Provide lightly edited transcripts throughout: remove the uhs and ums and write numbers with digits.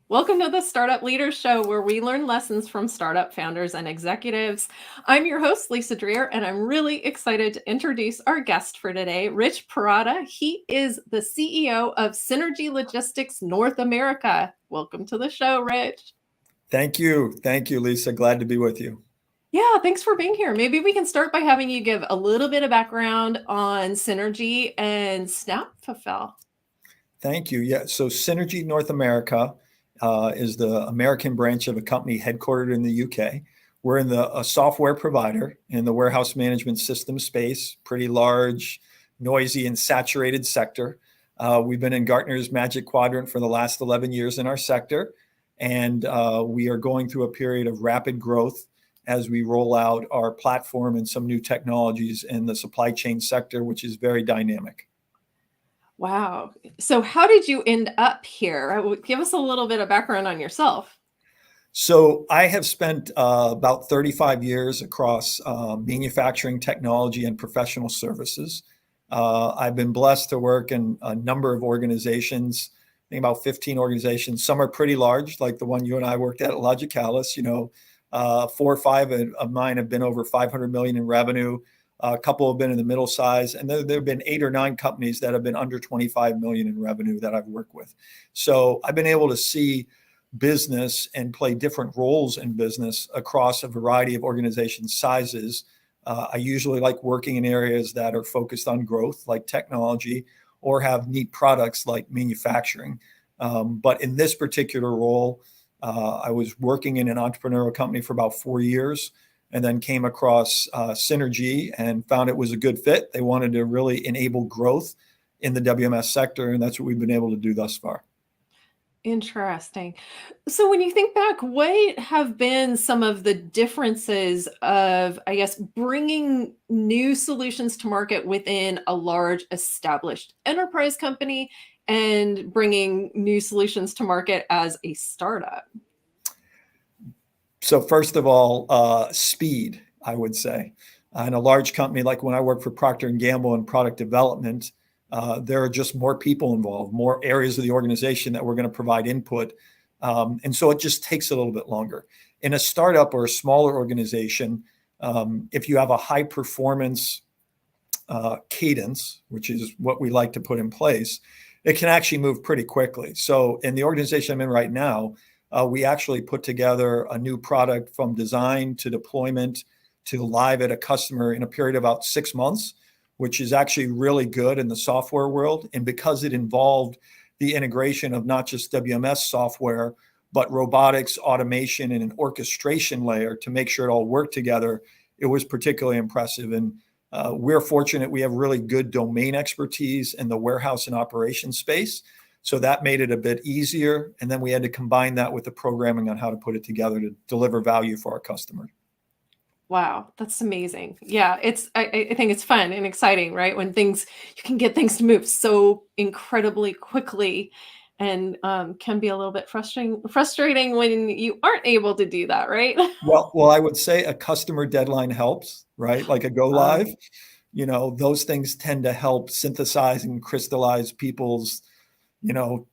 Welcome to the Startup Leaders Show, where we learn lessons from startup founders and executives. I'm your host, Lisa Dreher, and I'm really excited to introduce our guest for today, Rich Pirrotta. He is the CEO of Synergy Logistics North America. Welcome to the show, Rich. Thank you. Thank you, Lisa. Glad to be with you. Yeah, thanks for being here. Maybe we can start by having you give a little bit of background on Synergy and Snap Fulfill. Thank you. Yeah. So Synergy North America is the American branch of a company headquartered in the UK. We're in a software provider in the warehouse management system space, pretty large, noisy, and saturated sector. We've been in Gartner's Magic Quadrant for the last 11 years in our sector, and we are going through a period of rapid growth as we roll out our platform and some new technologies in the supply chain sector, which is very dynamic. Wow. So, how did you end up here? Give us a little bit of background on yourself. So I have spent about 35 years across manufacturing, technology, and professional services. I've been blessed to work in a number of organizations, I think about 15 organizations. Some are pretty large, like the one you and I worked at Logicalis. 4 or 5 of mine have been over 500 million in revenue. A couple have been in the middle size, and there have been 8 or 9 companies that have been under 25 million in revenue that I've worked with. So I've been able to see business and play different roles in business across a variety of organization sizes. I usually like working in areas that are focused on growth, like technology, or have neat products like manufacturing. But in this particular role, I was working in an entrepreneurial company for about 4 years and then came across Synergy and found it was a good fit. They wanted to really enable growth in the WMS sector, and that's what we've been able to do thus far. Interesting. So, when you think back, what have been some of the differences of, I guess, bringing new solutions to market within a large established enterprise company and bringing new solutions to market as a startup? So first of all, speed, I would say. In a large company like when I work for Procter and Gamble in product development, there are just more people involved, more areas of the organization that we're going to provide input, and so it just takes a little bit longer. In a startup or a smaller organization, if you have a high performance cadence, which is what we like to put in place, it can actually move pretty quickly. So in the organization I'm in right now, we actually put together a new product from design to deployment to live at a customer in a period of about 6 months, which is actually really good in the software world. And because it involved the integration of not just WMS software, but robotics, automation, and an orchestration layer to make sure it all worked together, it was particularly impressive. And we're fortunate we have really good domain expertise in the warehouse and operations space. So that made it a bit easier. And then we had to combine that with the programming on how to put it together to deliver value for our customers. Wow, that's amazing. Yeah, I think it's fun and exciting, right? When things you can get things to move so incredibly quickly, and can be a little bit frustrating when you aren't able to do that, right? Well, I would say a customer deadline helps, right? Like a go live, Um, those things tend to help synthesize and crystallize people's,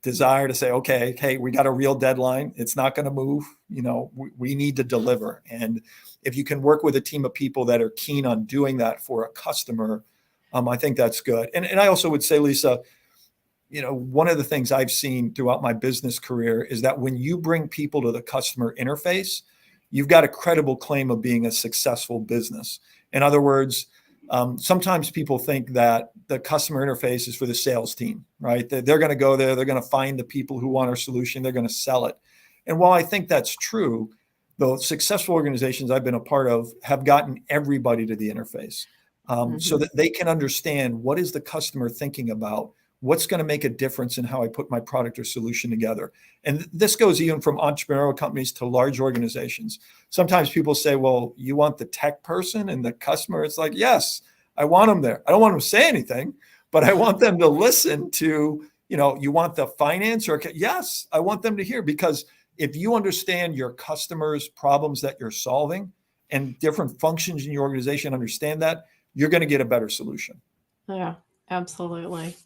desire to say, okay, hey, we got a real deadline. It's not going to move. We need to deliver. And if you can work with a team of people that are keen on doing that for a customer, I think that's good. And I also would say, Lisa, one of the things I've seen throughout my business career is that when you bring people to the customer interface, you've got a credible claim of being a successful business. In other words, sometimes people think that the customer interface is for the sales team, right? They're going to go there, they're going to find the people who want our solution, they're going to sell it. And while I think that's true, the successful organizations I've been a part of have gotten everybody to the interface so mhm. that they can understand what is the customer thinking about, what's going to make a difference in how I put my product or solution together. And this goes even from entrepreneurial companies to large organizations. Sometimes people say, well, you want the tech person and the customer. It's like, yes, I want them there. I don't want them to say anything, but I want them to listen to, you want the finance or yes, I want them to hear, because if you understand your customers' problems that you're solving and different functions in your organization understand that, you're going to get a better solution. Yeah, absolutely.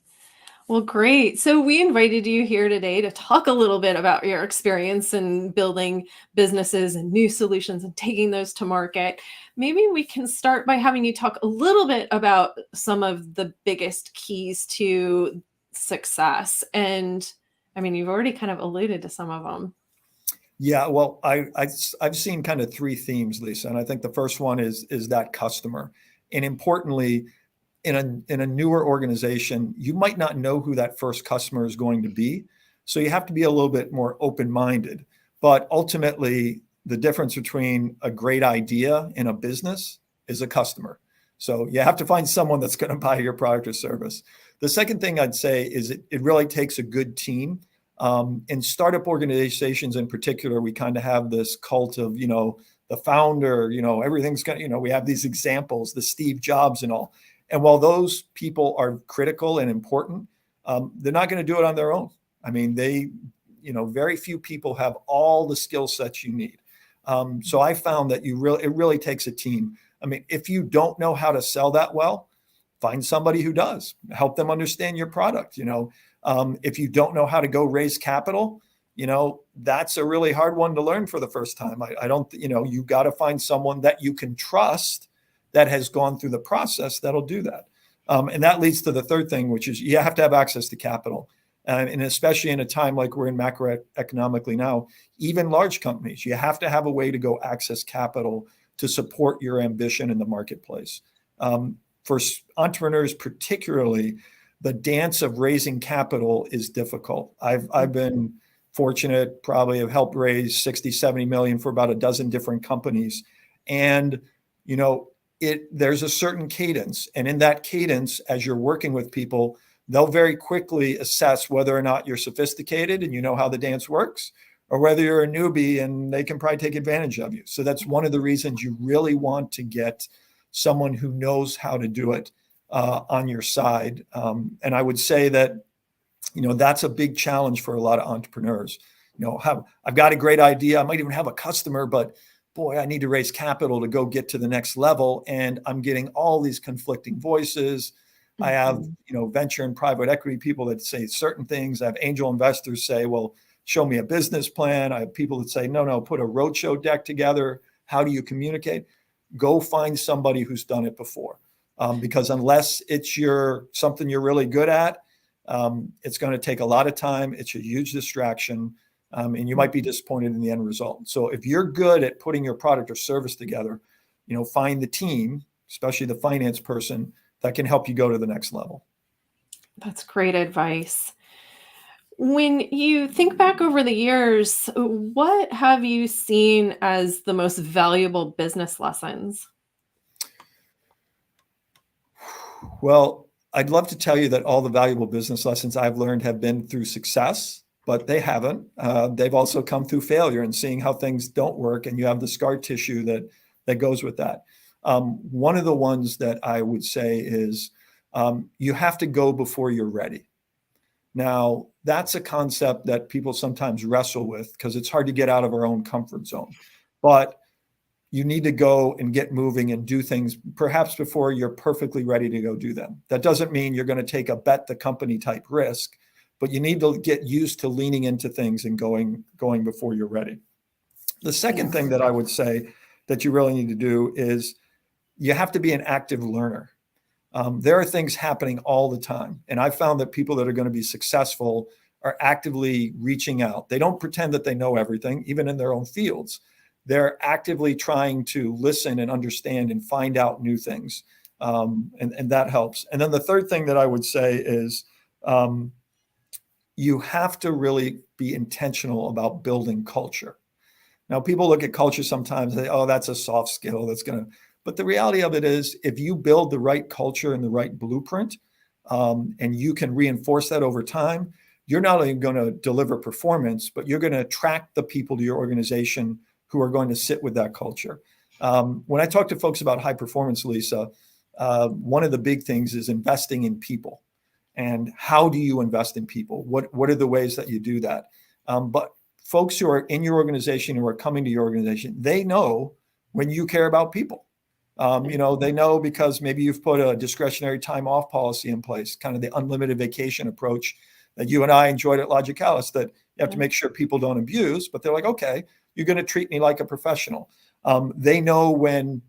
Well, great. So we invited you here today to talk a little bit about your experience in building businesses and new solutions and taking those to market. Maybe we can start by having you talk a little bit about some of the biggest keys to success. And I mean, you've already kind of alluded to some of them. Yeah, well, I've seen kind of three themes, Lisa, and I think the first one is that customer, and importantly, in a newer organization, you might not know who that first customer is going to be, so you have to be a little bit more open-minded. But ultimately, the difference between a great idea and a business is a customer. So you have to find someone that's going to buy your product or service. The second thing I'd say is it really takes a good team. In startup organizations in particular, we kind of have this cult of, the founder, everything's going to, we have these examples, the Steve Jobs and all. And while those people are critical and important, they're not going to do it on their own. I mean, very few people have all the skill sets you need. So I found that it really takes a team. I mean, if you don't know how to sell that well, find somebody who does. Help them understand your product. If you don't know how to go raise capital, that's a really hard one to learn for the first time. I don't, you got to find someone that you can trust that has gone through the process that'll do that. And that leads to the third thing, which is you have to have access to capital. And especially in a time like we're in macroeconomically now, even large companies, you have to have a way to go access capital to support your ambition in the marketplace. For entrepreneurs, particularly, the dance of raising capital is difficult. I've been fortunate, probably have helped raise 60, 70 million for about a dozen different companies. And, there's a certain cadence. And in that cadence, as you're working with people, they'll very quickly assess whether or not you're sophisticated and you know how the dance works, or whether you're a newbie and they can probably take advantage of you. So that's one of the reasons you really want to get someone who knows how to do it on your side. And I would say that, that's a big challenge for a lot of entrepreneurs. I've got a great idea. I might even have a customer, but boy, I need to raise capital to go get to the next level. And I'm getting all these conflicting voices. I have, venture and private equity people that say certain things. I have angel investors say, well, show me a business plan. I have people that say, no, put a roadshow deck together. How do you communicate? Go find somebody who's done it before. Because unless it's something you're really good at, it's going to take a lot of time. It's a huge distraction. And you might be disappointed in the end result. So if you're good at putting your product or service together, find the team, especially the finance person, that can help you go to the next level. That's great advice. When you think back over the years, what have you seen as the most valuable business lessons? Well, I'd love to tell you that all the valuable business lessons I've learned have been through success, but they haven't. They've also come through failure and seeing how things don't work, and you have the scar tissue that goes with that. One of the ones that I would say is you have to go before you're ready. Now, that's a concept that people sometimes wrestle with because it's hard to get out of our own comfort zone. But you need to go and get moving and do things perhaps before you're perfectly ready to go do them. That doesn't mean you're going to take a bet the company type risk, but you need to get used to leaning into things and going before you're ready. The second thing that I would say that you really need to do is you have to be an active learner. There are things happening all the time. And I found that people that are going to be successful are actively reaching out. They don't pretend that they know everything, even in their own fields. They're actively trying to listen and understand and find out new things. And that helps. And then the third thing that I would say is you have to really be intentional about building culture. Now, people look at culture sometimes and say, oh, that's a soft skill but the reality of it is if you build the right culture and the right blueprint, and you can reinforce that over time, you're not only going to deliver performance, but you're going to attract the people to your organization who are going to sit with that culture. When I talk to folks about high performance, Lisa, one of the big things is investing in people. And how do you invest in people? What are the ways that you do that? But folks who are in your organization, who are coming to your organization, they know when you care about people. They know because maybe you've put a discretionary time off policy in place, kind of the unlimited vacation approach that you and I enjoyed at Logicalis, that you have to make sure people don't abuse, but they're like, okay, you're going to treat me like a professional. They know when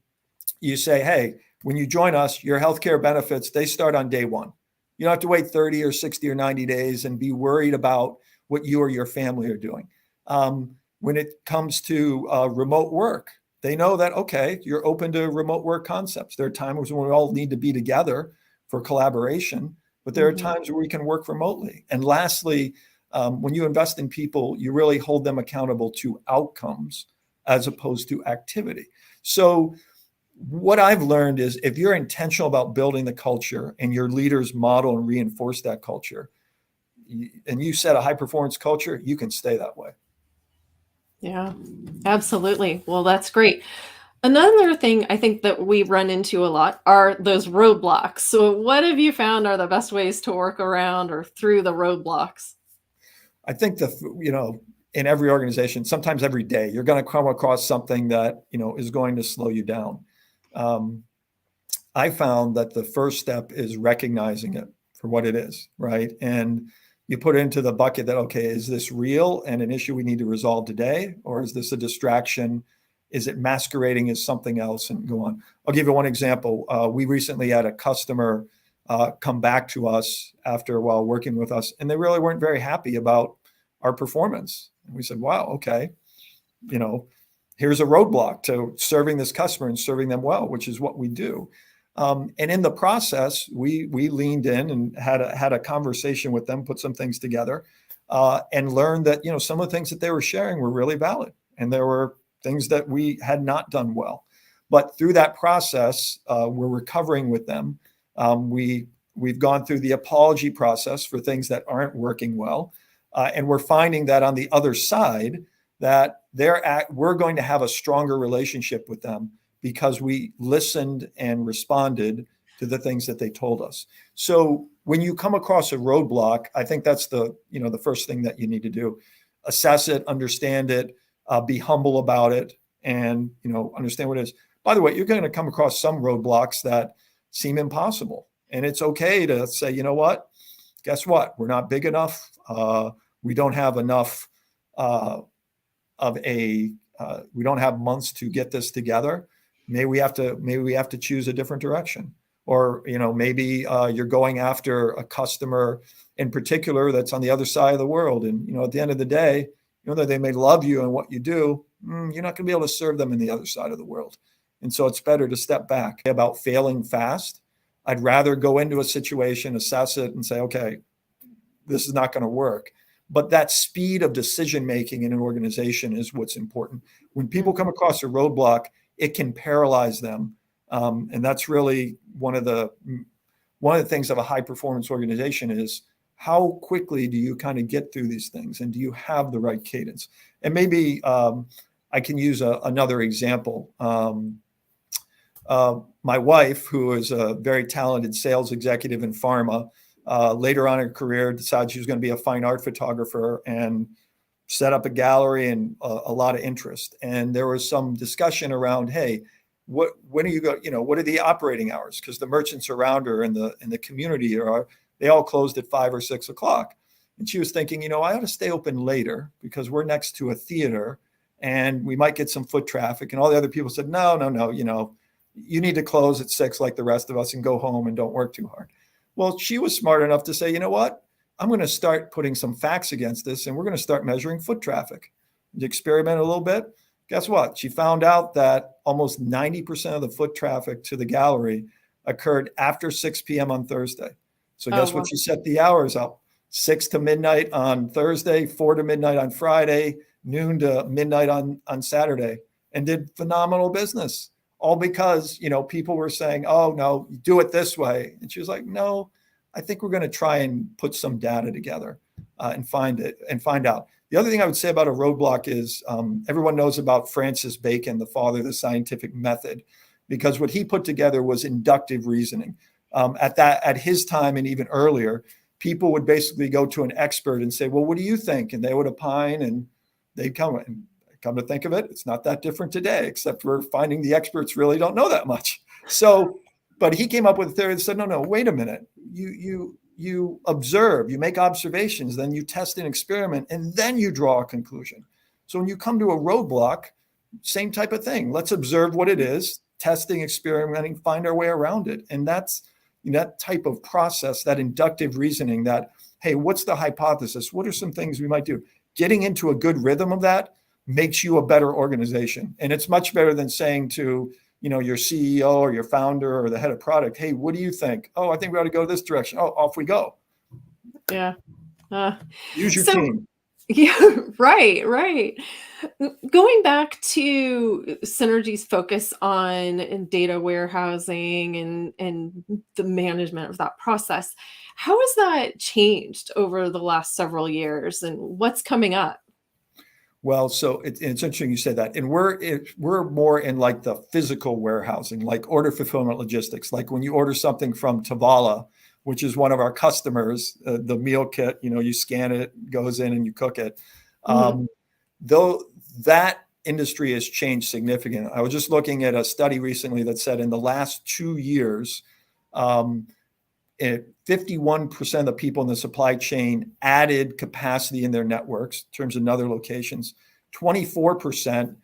you say, hey, when you join us, your healthcare benefits, they start on day one. You don't have to wait 30 or 60 or 90 days and be worried about what you or your family are doing. When it comes to remote work, they know that, okay, you're open to remote work concepts. There are times when we all need to be together for collaboration, but there are times where we can work remotely. And lastly, when you invest in people, you really hold them accountable to outcomes as opposed to activity. So what I've learned is if you're intentional about building the culture and your leaders model and reinforce that culture, and you set a high performance culture, you can stay that way. Yeah, absolutely. Well, that's great. Another thing I think that we run into a lot are those roadblocks. So, what have you found are the best ways to work around or through the roadblocks? I think in every organization, sometimes every day, you're going to come across something that, is going to slow you down. I found that the first step is recognizing it for what it is, right? And you put it into the bucket that, okay, is this real and an issue we need to resolve today? Or is this a distraction? Is it masquerading as something else, and go on? I'll give you one example. We recently had a customer come back to us after a while working with us, and they really weren't very happy about our performance. And we said, wow, okay, here's a roadblock to serving this customer and serving them well, which is what we do. And in the process, we leaned in and had a conversation with them, put some things together, and learned that some of the things that they were sharing were really valid, and there were things that we had not done well. But through that process, we're recovering with them. We've gone through the apology process for things that aren't working well, and we're finding that on the other side that we're going to have a stronger relationship with them because we listened and responded to the things that they told us. So when you come across a roadblock, I think that's the first thing that you need to do. Assess it, understand it, be humble about it, and understand what it is. By the way, you're going to come across some roadblocks that seem impossible, and it's okay to say, you know what? Guess what? We're not big enough. We don't have enough we don't have months to get this together. Maybe we have to choose a different direction, or maybe you're going after a customer in particular that's on the other side of the world, and at the end of the day, though they may love you and what you do, you're not going to be able to serve them in the other side of the world. And so it's better to step back. About failing fast, I'd rather go into a situation, assess it, and say, okay, this is not going to work. But that speed of decision making in an organization is what's important. When people come across a roadblock, it can paralyze them, and that's really one of the things of a high performance organization is how quickly do you kind of get through these things, and do you have the right cadence? And maybe I can use another example. My wife, who is a very talented sales executive in pharma, later on in her career decided she was going to be a fine art photographer and set up a gallery and a lot of interest. And there was some discussion around, hey, when are you what are the operating hours? Because the merchants around her in the community they all closed at 5 or 6 o'clock. And she was thinking, I ought to stay open later because we're next to a theater and we might get some foot traffic. And all the other people said, no, you need to close at 6 like the rest of us and go home and don't work too hard. Well, she was smart enough to say, you know what? I'm going to start putting some facts against this, and we're going to start measuring foot traffic. To experiment a little bit. Guess what? She found out that almost 90% of the foot traffic to the gallery occurred after 6 p.m. on Thursday. So guess what? She set the hours up: 6 to midnight on Thursday, 4 to midnight on Friday, noon to midnight on Saturday, and did phenomenal business. All because, people were saying, oh, no, do it this way. And she was like, no, I think we're going to try and put some data together and find out. The other thing I would say about a roadblock is everyone knows about Francis Bacon, the father of the scientific method, because what he put together was inductive reasoning. At his time and even earlier, people would basically go to an expert and say, well, what do you think? And they would opine, and they'd come Come to think of it, it's not that different today, except we're finding the experts really don't know that much. So, but he came up with a theory that said, no, wait a minute. You observe, you make observations, then you test an experiment, and then you draw a conclusion. So when you come to a roadblock, same type of thing. Let's observe what it is, testing, experimenting, find our way around it. And that's that type of process, that inductive reasoning that, hey, what's the hypothesis? What are some things we might do? Getting into a good rhythm of that makes you a better organization. And it's much better than saying to, your CEO or your founder or the head of product, hey, what do you think? Oh, I think we ought to go this direction. Oh, off we go. Yeah. Use your team. Yeah, right. Going back to Synergy's focus on data warehousing and the management of that process, how has that changed over the last several years, and what's coming up? Well, so it's interesting you said that, and we're more in like the physical warehousing, like order fulfillment logistics. Like when you order something from Tavala, which is one of our customers, the meal kit, you scan it, goes in, and you cook it. Though that industry has changed significantly. I was just looking at a study recently that said in the last 2 years, 51% of the people in the supply chain added capacity in their networks in terms of other locations, 24%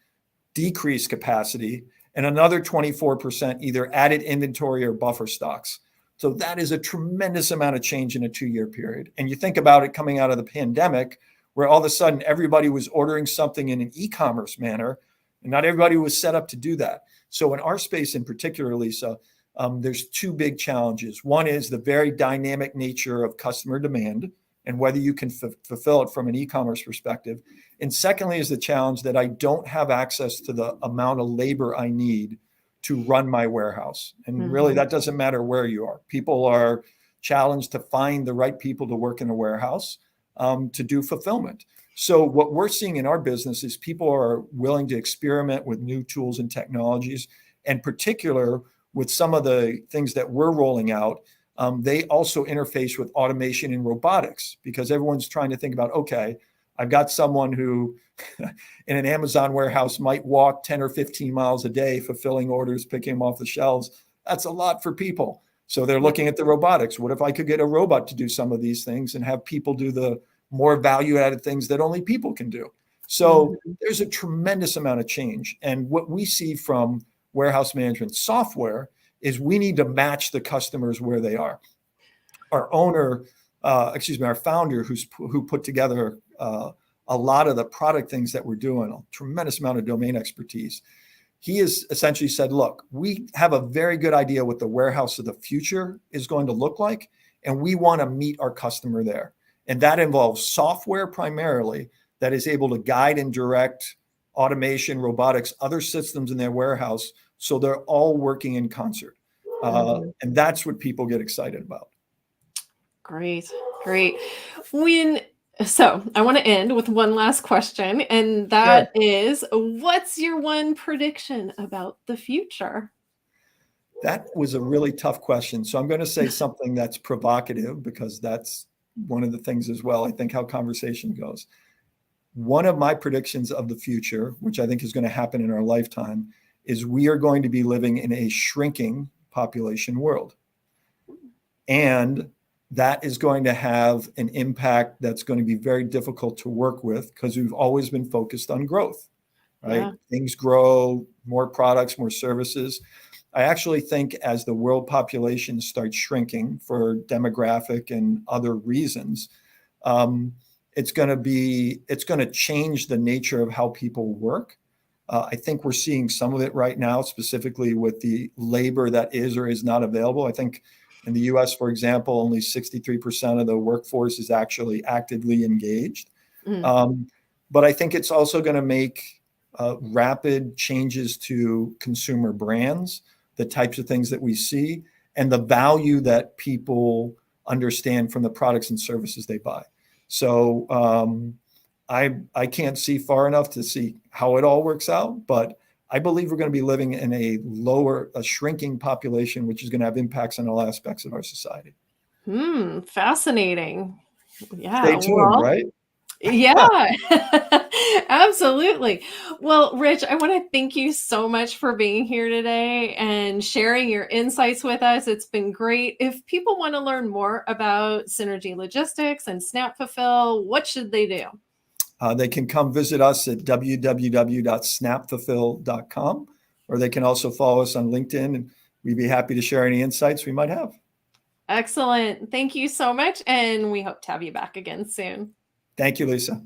decreased capacity, and another 24% either added inventory or buffer stocks. So that is a tremendous amount of change in a 2-year period. And you think about it coming out of the pandemic, where all of a sudden everybody was ordering something in an e-commerce manner, and not everybody was set up to do that. So in our space in particular, Lisa, there's 2 big challenges. One is the very dynamic nature of customer demand and whether you can fulfill it from an e-commerce perspective. And secondly is the challenge that I don't have access to the amount of labor I need to run my warehouse. And really, that doesn't matter where you are. People are challenged to find the right people to work in a warehouse to do fulfillment. So what we're seeing in our business is people are willing to experiment with new tools and technologies, and particular with some of the things that we're rolling out. They also interface with automation and robotics, because everyone's trying to think about, okay, I've got someone who in an Amazon warehouse might walk 10 or 15 miles a day, fulfilling orders, picking them off the shelves. That's a lot for people. So they're looking at the robotics. What if I could get a robot to do some of these things and have people do the more value-added things that only people can do? So there's a tremendous amount of change. And what we see from warehouse management software is we need to match the customers where they are. Our founder, who put together a lot of the product things that we're doing, a tremendous amount of domain expertise. He has essentially said, look, we have a very good idea what the warehouse of the future is going to look like, and we want to meet our customer there. And that involves software primarily that is able to guide and direct automation, robotics, other systems in their warehouse, so they're all working in concert. And that's what people get excited about. Great. So I want to end with one last question, and that is, what's your one prediction about the future? That was a really tough question. So I'm going to say something that's provocative, because that's one of the things as well, I think, how conversation goes. One of my predictions of the future, which I think is going to happen in our lifetime, is we are going to be living in a shrinking population world. And that is going to have an impact that's going to be very difficult to work with, because we've always been focused on growth, right? Yeah. Things grow, more products, more services. I actually think as the world population starts shrinking for demographic and other reasons, it's going to change the nature of how people work. I think we're seeing some of it right now, specifically with the labor that is or is not available. I think in the US, for example, only 63% of the workforce is actually actively engaged. But I think it's also going to make rapid changes to consumer brands, the types of things that we see, and the value that people understand from the products and services they buy. So I can't see far enough to see how it all works out, but I believe we're going to be living in a shrinking population, which is going to have impacts on all aspects of our society. Fascinating. Yeah. Stay tuned, right? Yeah, absolutely. Well, Rich, I want to thank you so much for being here today and sharing your insights with us. It's been great. If people want to learn more about Synergy Logistics and Snap Fulfill, what should they do? They can come visit us at www.snapfulfill.com, or they can also follow us on LinkedIn, and we'd be happy to share any insights we might have. Excellent. Thank you so much. And we hope to have you back again soon. Thank you, Lisa.